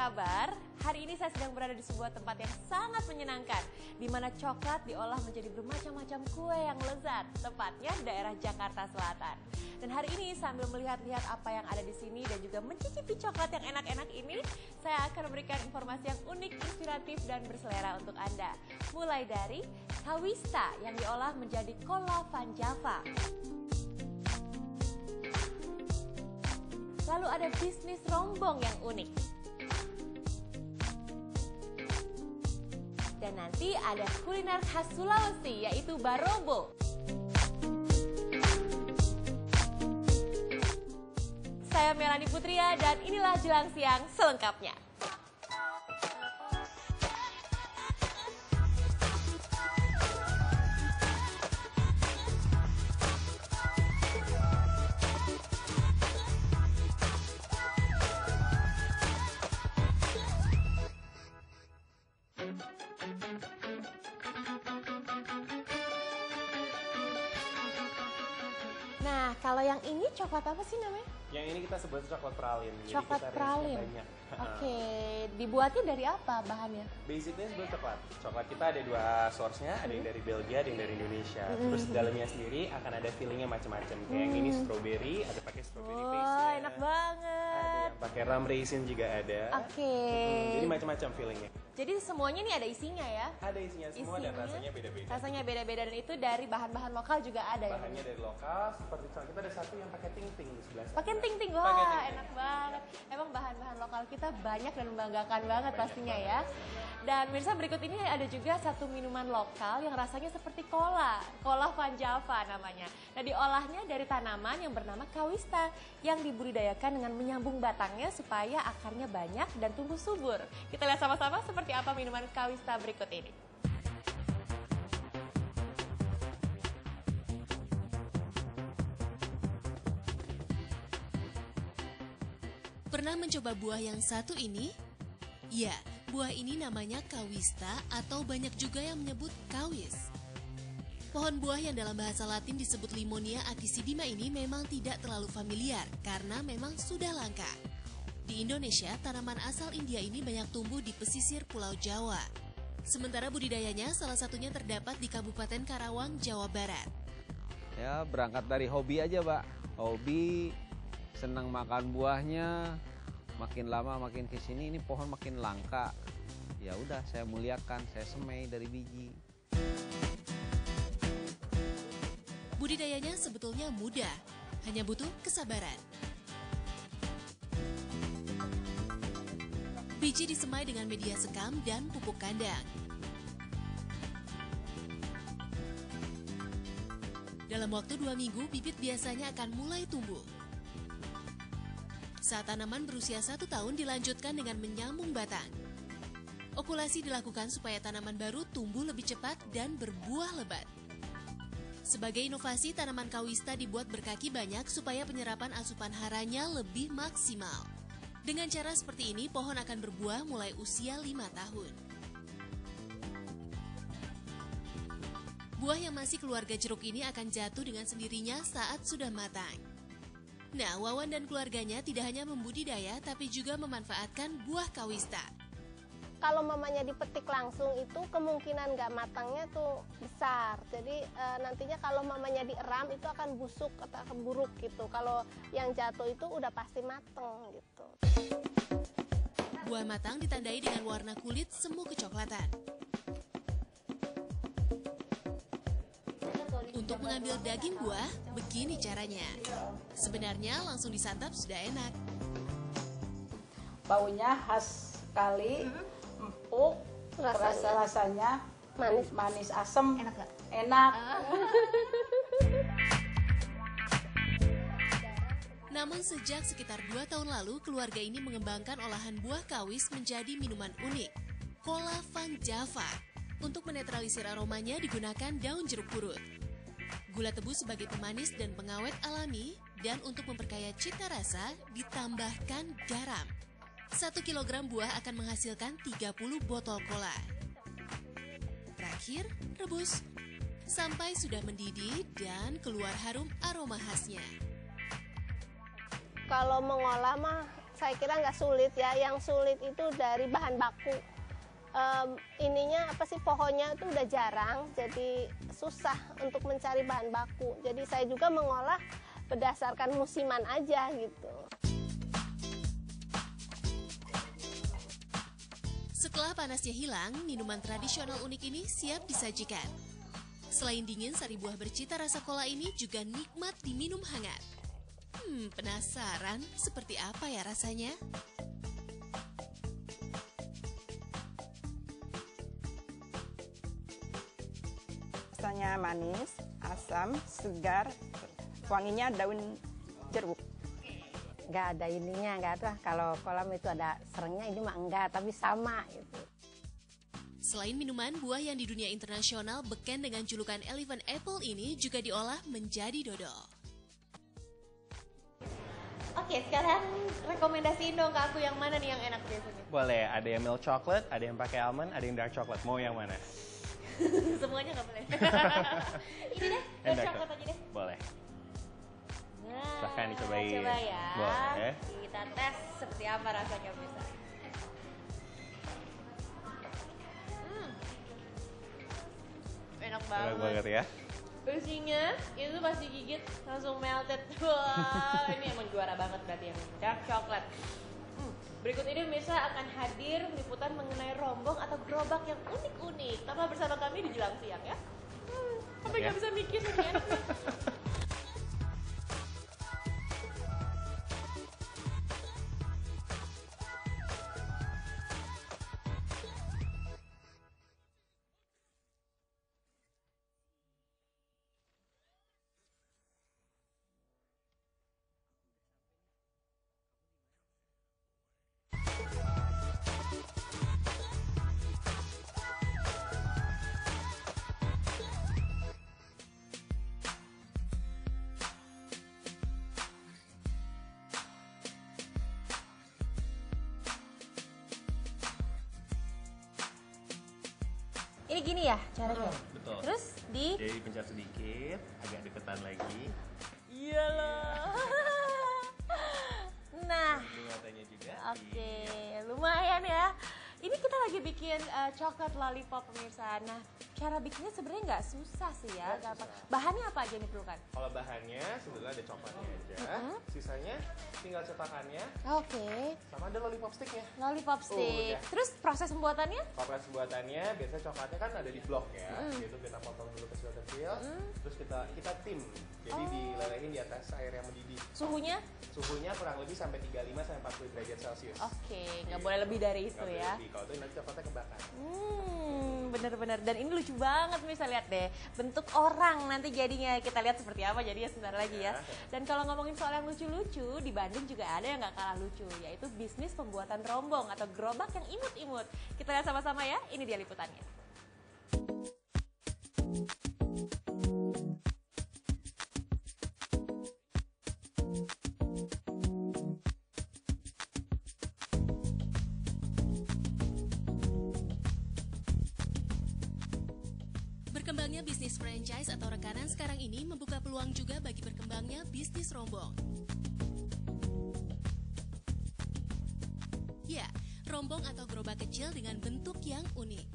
kabar? Hari ini saya sedang berada di sebuah tempat yang sangat menyenangkan, di mana coklat diolah menjadi bermacam-macam kue yang lezat, tepatnya daerah Jakarta Selatan. Dan hari ini sambil melihat-lihat apa yang ada di sini dan juga mencicipi coklat yang enak-enak ini, saya akan memberikan informasi yang unik, inspiratif, dan berselera untuk Anda. Mulai dari kawista yang diolah menjadi cola van Java. Lalu ada bisnis rombong yang unik. Dan nanti ada kuliner khas Sulawesi, yaitu barobo. Saya Melanie Putria dan inilah Jelang Siang selengkapnya. Nah, kalau yang ini coklat apa sih namanya? Yang ini kita sebut coklat pralin. Coklat pralin. Oke, dibuatnya dari apa bahannya? Basicnya sebut coklat. Coklat kita ada dua source-nya, ada yang dari Belgia, ada yang dari Indonesia. Terus dalamnya sendiri akan ada fillingnya macam-macam. Kayak yang ini strawberry, ada pakai strawberry paste. Wah, enak banget. Ada yang pakai rum raisin juga ada. Oke. Jadi macam-macam fillingnya. Jadi semuanya ini ada isinya ya? Ada isinya semua dan rasanya beda-beda. Rasanya beda-beda dan itu dari bahan-bahan lokal juga ada ya? Bahannya dari lokal, seperti contoh kita ada satu yang pakai ting-ting di sebelah sana. Pakai ting-ting, wah enak banget. Emang bahan-bahan lokal kita banyak dan membanggakan banget pastinya ya. Dan mirsa berikut ini ada juga satu minuman lokal yang rasanya seperti cola van Java namanya. Nah diolahnya dari tanaman yang bernama kawista yang dibudidayakan dengan menyambung batangnya supaya akarnya banyak dan tumbuh subur. Kita lihat sama-sama seperti apa minuman kawista berikut ini. Pernah mencoba buah yang satu ini? Ya, buah ini namanya kawista atau banyak juga yang menyebut kawis. Pohon buah yang dalam bahasa Latin disebut Limonia acidissima ini memang tidak terlalu familiar karena memang sudah langka. Di Indonesia, tanaman asal India ini banyak tumbuh di pesisir Pulau Jawa. Sementara budidayanya salah satunya terdapat di Kabupaten Karawang, Jawa Barat. Ya, berangkat dari hobi aja, Pak. Hobi, senang makan buahnya, makin lama makin kesini ini pohon makin langka. Ya udah, saya muliakan, saya semai dari biji. Budidayanya sebetulnya mudah, hanya butuh kesabaran. Biji disemai dengan media sekam dan pupuk kandang. Dalam waktu 2 minggu, bibit biasanya akan mulai tumbuh. Saat tanaman berusia 1 tahun dilanjutkan dengan menyambung batang. Okulasi dilakukan supaya tanaman baru tumbuh lebih cepat dan berbuah lebat. Sebagai inovasi, tanaman kawista dibuat berkaki banyak supaya penyerapan asupan haranya lebih maksimal. Dengan cara seperti ini, pohon akan berbuah mulai usia 5 tahun. Buah yang masih keluarga jeruk ini akan jatuh dengan sendirinya saat sudah matang. Nah, Wawan dan keluarganya tidak hanya membudidaya, tapi juga memanfaatkan buah kawista. Kalau mamanya dipetik langsung itu kemungkinan nggak matangnya tuh besar. Jadi nantinya kalau mamanya dieram itu akan busuk atau akan buruk gitu. Kalau yang jatuh itu udah pasti mateng gitu. Buah matang ditandai dengan warna kulit semu kecoklatan. Untuk mengambil daging buah, begini caranya. Sebenarnya langsung disantap sudah enak. Baunya khas sekali, empuk, rasanya manis asam. Enak gak? Enak. Namun sejak sekitar 2 tahun lalu, keluarga ini mengembangkan olahan buah kawis menjadi minuman unik, cola van Java. Untuk menetralisir aromanya digunakan daun jeruk purut. Gula tebu sebagai pemanis dan pengawet alami, dan untuk memperkaya cita rasa ditambahkan garam. 1 kilogram buah akan menghasilkan 30 botol cola. Terakhir, rebus sampai sudah mendidih dan keluar harum aroma khasnya. Kalau mengolah mah saya kira nggak sulit ya. Yang sulit itu dari bahan baku. Ininya apa sih, pohonnya itu udah jarang, jadi susah untuk mencari bahan baku. Jadi saya juga mengolah berdasarkan musiman aja gitu. Setelah panasnya hilang, minuman tradisional unik ini siap disajikan. Selain dingin, sari buah bercita rasa kola ini juga nikmat diminum hangat. Penasaran seperti apa ya rasanya? Rasanya manis, asam, segar, wanginya daun jeruk. Nggak ada ininya, nggak ada. Kalau kolam itu ada serengnya, ini mah enggak, tapi sama gitu. Selain minuman, buah yang di dunia internasional beken dengan julukan Elephant Apple ini juga diolah menjadi dodol. Oke, sekarang rekomendasiin dong ke aku yang mana nih yang enak biasanya? Boleh, ada yang milk chocolate, ada yang pakai almond, ada yang dark chocolate. Mau yang mana? Semuanya nggak boleh. Ini deh, Yang dark chocolate aja deh. Boleh. Nah, Silahkan dicobain. Coba ya. Boleh. Kita tes seperti apa rasanya bisa. Enak banget. Enak banget ya. Isinya itu pas digigit langsung melted. Wah, ini emang juara banget berarti yang dark chocolate. Berikut ini Mirsa akan hadir liputan mengenai rombong atau gerobak yang unik-unik. Tetaplah bersama kami di Jelang Siang ya. Sampai nggak bisa mikir ini enak nih. Ini gini ya caranya? Betul. Terus di... Jadi pencet sedikit, agak deketan lagi. Iya loh. Nah, Ini matanya juga. oke, lumayan ya. Ini kita lagi bikin coklat lollipop pemirsa. Nah, cara bikinnya sebenarnya nggak susah sih ya. Gampang. Bahannya apa aja yang diperlukan? Kalau bahannya sebetulnya ada coklatnya aja. Sisanya tinggal cetakannya Oke, sama ada lollipop sticknya. lollipop stick. Udah. Terus proses pembuatannya? Proses pembuatannya biasanya coklatnya kan ada di blok ya. Itu kita potong dulu kecil-kecil, terus kita tim. Jadi dilelehin di atas air yang mendidih. Suhunya? Suhunya kurang lebih sampai 35 sampai 40 derajat Celcius. Oke, nggak boleh lebih dari itu Nggak boleh ya. lebih. Kalau itu nanti coklatnya kebakar. Bener-bener. Dan ini lucu banget, bisa lihat deh. Bentuk orang nanti jadinya. Kita lihat seperti apa jadinya sebentar lagi ya. Dan kalau ngomongin soal yang lucu-lucu, di Bandung juga ada yang nggak kalah lucu, yaitu bisnis pembuatan rombong atau gerobak yang imut-imut. Kita lihat sama-sama ya, ini dia liputannya. Berkembangnya bisnis franchise atau rekanan sekarang ini membuka peluang juga bagi berkembangnya bisnis rombong. Ya, rombong atau gerobak kecil dengan bentuk yang unik.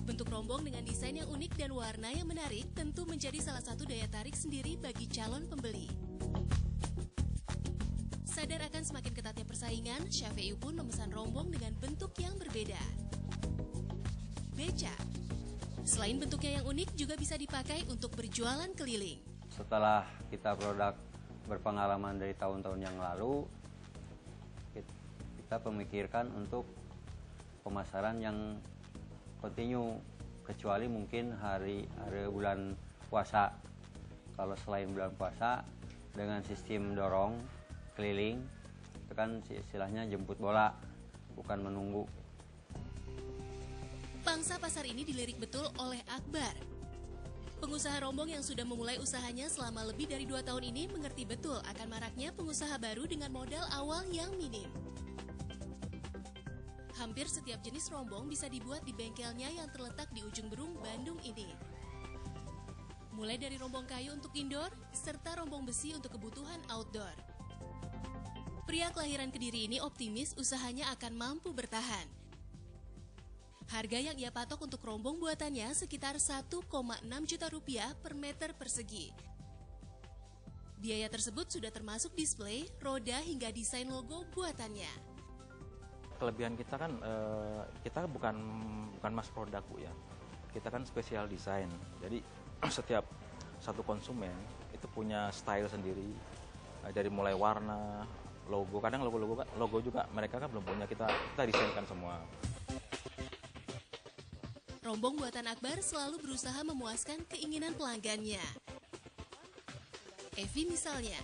Bentuk rombong dengan desain yang unik dan warna yang menarik tentu menjadi salah satu daya tarik sendiri bagi calon pembeli. Sadar akan semakin ketatnya persaingan, Syafi'i pun memesan rombong dengan bentuk yang berbeda. Beca. Selain bentuknya yang unik, juga bisa dipakai untuk berjualan keliling. Setelah kita produk berpengalaman dari tahun-tahun yang lalu, kita pemikirkan untuk pemasaran yang kontinu, kecuali mungkin hari bulan puasa. Kalau selain bulan puasa, dengan sistem dorong keliling, itu kan istilahnya jemput bola, bukan menunggu. Pangsa pasar ini dilirik betul oleh Akbar. Pengusaha rombong yang sudah memulai usahanya selama lebih dari 2 tahun ini mengerti betul akan maraknya pengusaha baru dengan modal awal yang minim. Hampir setiap jenis rombong bisa dibuat di bengkelnya yang terletak di ujung Berung, Bandung ini. Mulai dari rombong kayu untuk indoor, serta rombong besi untuk kebutuhan outdoor. Pria kelahiran Kediri ini optimis usahanya akan mampu bertahan. Harga yang ia patok untuk rombong buatannya sekitar 1,6 juta rupiah per meter persegi. Biaya tersebut sudah termasuk display, roda hingga desain logo buatannya. Kelebihan kita kan, kita bukan mass produk Bu ya. Kita kan spesial desain. Jadi setiap satu konsumen itu punya style sendiri. Dari mulai warna, logo, kadang logo juga mereka kan belum punya, kita desainkan semua. Rombong buatan Akbar selalu berusaha memuaskan keinginan pelanggannya. Evi misalnya,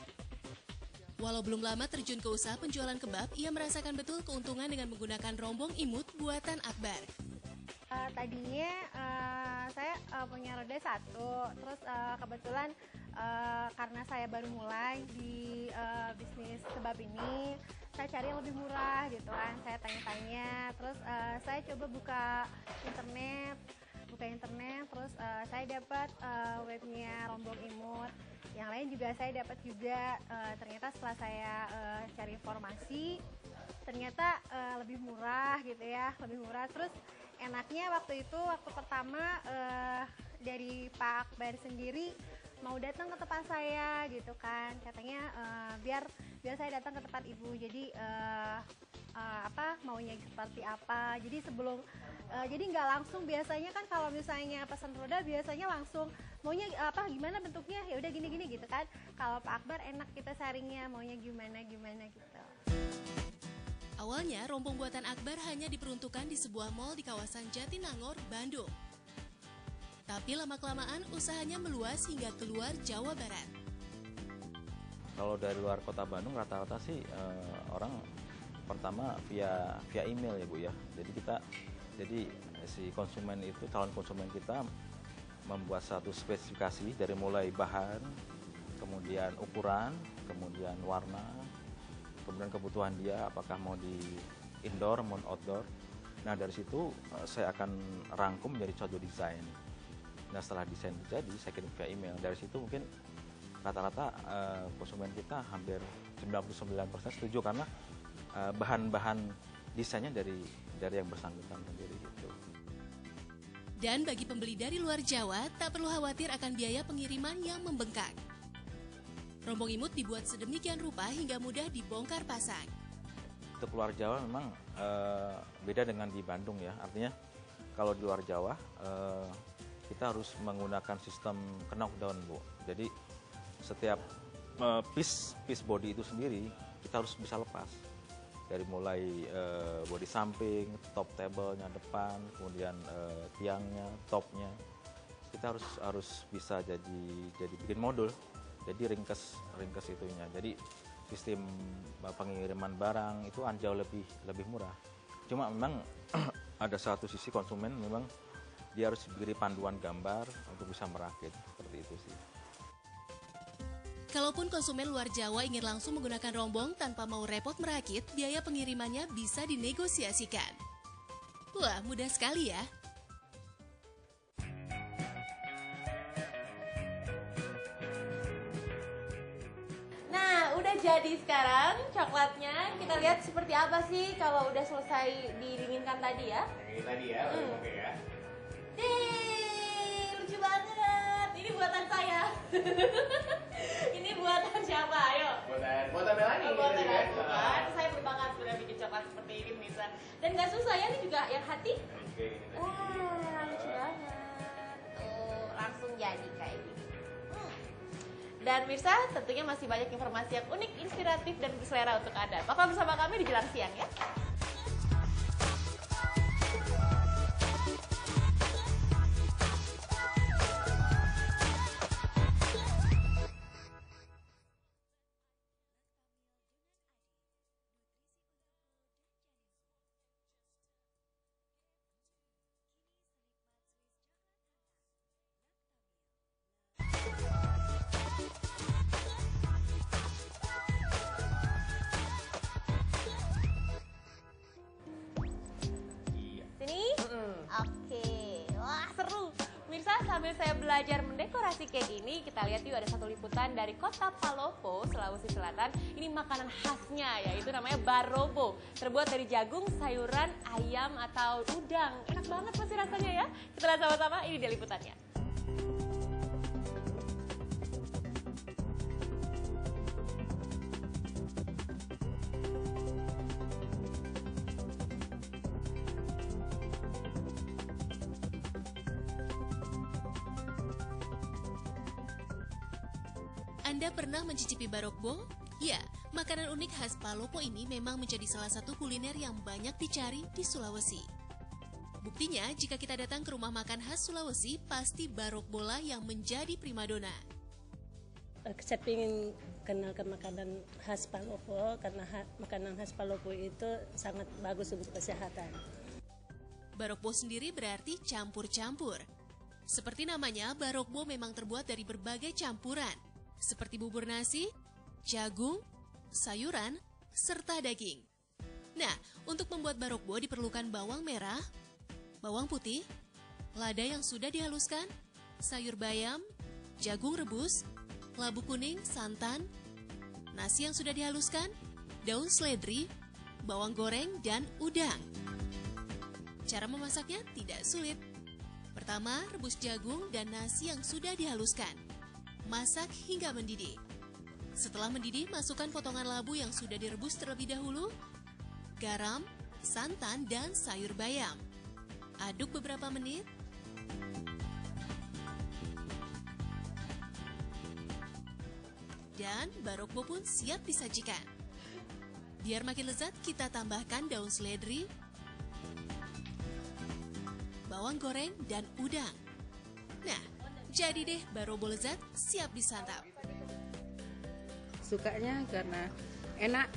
walau belum lama terjun ke usaha penjualan kebab, ia merasakan betul keuntungan dengan menggunakan rombong imut buatan Akbar. Tadinya saya punya roda satu, terus kebetulan karena saya baru mulai di bisnis kebab ini, saya cari yang lebih murah gitu kan. Saya tanya-tanya, terus saya coba buka internet, terus saya dapat webnya Rombong Imut. Yang lain juga saya dapat juga, ternyata setelah saya cari informasi, ternyata lebih murah gitu ya, lebih murah. Terus enaknya waktu pertama dari Pak Akbar sendiri mau datang ke tempat saya gitu kan, katanya biar saya datang ke tempat ibu, jadi maunya seperti apa, jadi sebelum jadi nggak langsung, biasanya kan kalau misalnya pesan roda biasanya langsung maunya gimana bentuknya, ya udah gini gitu kan. Kalau Pak Akbar enak kita sharingnya maunya gimana gitu. Awalnya, rombong buatan Akbar hanya diperuntukkan di sebuah mal di kawasan Jatinangor, Bandung. Tapi lama-kelamaan usahanya meluas hingga keluar Jawa Barat. Kalau dari luar kota Bandung rata-rata sih orang pertama via email ya Bu ya. Jadi si konsumen itu, calon konsumen kita membuat satu spesifikasi dari mulai bahan, kemudian ukuran, kemudian warna, kemudian kebutuhan dia, apakah mau di indoor maupun outdoor. Nah dari situ saya akan rangkum menjadi suatu desain. Nah setelah desain jadi saya kirim via email. Dari situ mungkin rata-rata konsumen kita hampir 99% setuju karena bahan-bahan desainnya dari yang bersangkutan sendiri gitu. Dan bagi pembeli dari luar Jawa, tak perlu khawatir akan biaya pengiriman yang membengkak. Rombong imut dibuat sedemikian rupa hingga mudah dibongkar pasang. Untuk luar Jawa memang beda dengan di Bandung ya. Artinya kalau di luar Jawa kita harus menggunakan sistem knockdown Bu. Jadi setiap piece body itu sendiri kita harus bisa lepas. Dari mulai body samping, top table-nya depan, kemudian tiangnya, topnya, kita harus bisa jadi bikin modul, jadi ringkes itunya. Jadi sistem pengiriman barang itu jauh lebih murah. Cuma memang ada satu sisi konsumen memang dia harus diberi panduan gambar untuk bisa merakit, seperti itu sih. Kalaupun konsumen luar Jawa ingin langsung menggunakan rombong tanpa mau repot merakit, biaya pengirimannya bisa dinegosiasikan. Wah, mudah sekali ya. Nah, udah jadi sekarang coklatnya. Kita lihat seperti apa sih kalau udah selesai didinginkan tadi ya. Ini tadi ya, oke ya. Lucu banget. Ini buatan saya. Ini buatan siapa? Ayo. Buatan Melani. Buatan aku kan. Saya berbakat sudah bikin coklat seperti ini, Nisa. Dan nggak susah ya, ini juga yang hati. Wah, lucu banget. Tuh, langsung jadi kayak gini. Dan Mirsa, tentunya masih banyak informasi yang unik, inspiratif, dan berselera untuk Anda. Tetaplah bersama kami di Jelang Siang ya. sambil saya belajar mendekorasi cake ini, kita lihat yuk ada satu liputan dari kota Palopo, Sulawesi Selatan. Ini makanan khasnya, yaitu namanya barobo. Terbuat dari jagung, sayuran, ayam, atau udang. Enak banget pasti rasanya ya. Kita lihat sama-sama, ini dia liputannya. Anda pernah mencicipi barokbo? Ya, makanan unik khas Palopo ini memang menjadi salah satu kuliner yang banyak dicari di Sulawesi. Buktinya, jika kita datang ke rumah makan khas Sulawesi, pasti barokbo lah yang menjadi primadona. Saya ingin kenalkan makanan khas Palopo, karena makanan khas Palopo itu sangat bagus untuk kesehatan. Barokbo sendiri berarti campur-campur. Seperti namanya, barokbo memang terbuat dari berbagai campuran, seperti bubur nasi, jagung, sayuran, serta daging. Nah, untuk membuat barokbo diperlukan bawang merah, bawang putih, lada yang sudah dihaluskan, sayur bayam, jagung rebus, labu kuning, santan, nasi yang sudah dihaluskan, daun seledri, bawang goreng, dan udang. Cara memasaknya tidak sulit. Pertama, rebus jagung dan nasi yang sudah dihaluskan. Masak hingga mendidih. Setelah mendidih, masukkan potongan labu yang sudah direbus terlebih dahulu, garam, santan, dan sayur bayam. Aduk beberapa menit. Dan barokbo pun siap disajikan. Biar makin lezat, kita tambahkan daun seledri, bawang goreng, dan udang. Nah, jadi deh barokbo lezat siap disantap. Sukanya karena enak,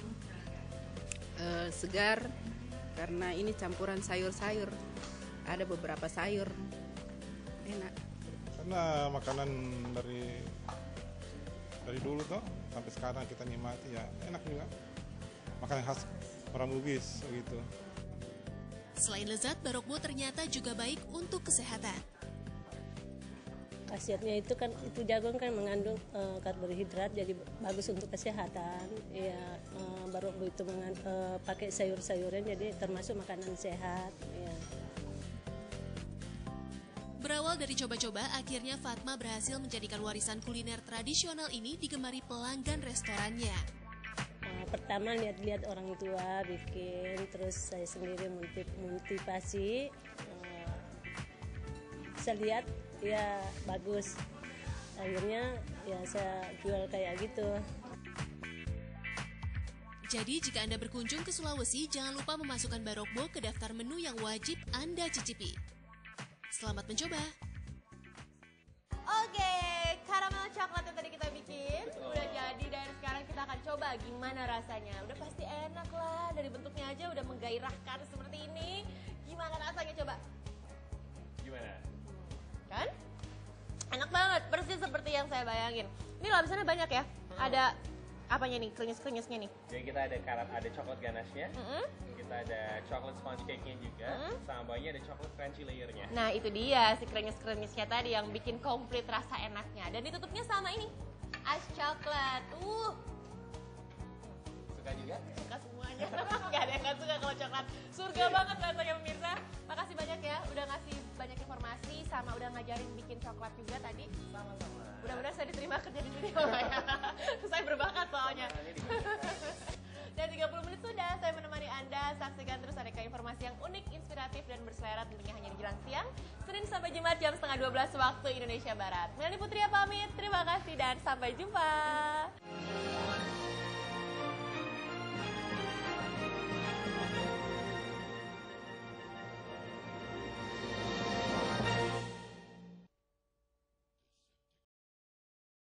segar, karena ini campuran sayur-sayur. Ada beberapa sayur, enak. Karena makanan dari dulu tuh sampai sekarang kita nikmati ya, enak juga. Makanan khas orang Bugis gitu. Selain lezat, barokbo ternyata juga baik untuk kesehatan. Khasiatnya itu kan jagung kan mengandung karbohidrat, jadi bagus untuk kesehatan. Ya, barokbo itu pakai sayur-sayuran, jadi termasuk makanan sehat. Ya. Berawal dari coba-coba, akhirnya Fatma berhasil menjadikan warisan kuliner tradisional ini digemari pelanggan restorannya. Pertama lihat-lihat orang tua bikin, terus saya sendiri motivasi. Saya lihat ya bagus, akhirnya ya saya jual kayak gitu. Jadi jika Anda berkunjung ke Sulawesi, jangan lupa memasukkan barokbo ke daftar menu yang wajib Anda cicipi. Selamat mencoba. Oke, karamel coklat yang tadi kita bikin udah jadi, dan sekarang kita akan coba gimana rasanya. Udah pasti enak lah, dari bentuknya aja udah menggairahkan seperti ini. Gimana rasanya coba? Gimana? Kan? Enak banget, persis seperti yang saya bayangin. Ini lapisannya banyak ya. Ada apanya nih, krenyes-krenyesnya nih? Jadi kita ada coklat ganashnya, kita ada coklat sponge cake-nya juga, sama bawahnya ada coklat crunchy layer-nya. Nah itu dia si krenyes-krenyesnya tadi yang bikin komplit rasa enaknya. Dan ditutupnya sama ini, ice coklat. Suka juga? Suka semuanya. Gak ada yang gak suka kalau coklat. Surga banget rasanya pemirsa. Makasih banyak ya udah ngasih banyak informasi, sama udah ngajarin bikin coklat juga tadi. Sama-sama. Mudah-mudahan saya diterima kerja di sini. Saya berbakat soalnya. Dan 30 menit sudah saya menemani Anda. Saksikan terus aneka informasi yang unik, inspiratif, dan berselera tentunya hanya di Jelang Siang, Senin sampai Jumat jam 11:30 waktu Indonesia Barat. Melani Putria pamit, terima kasih dan sampai jumpa.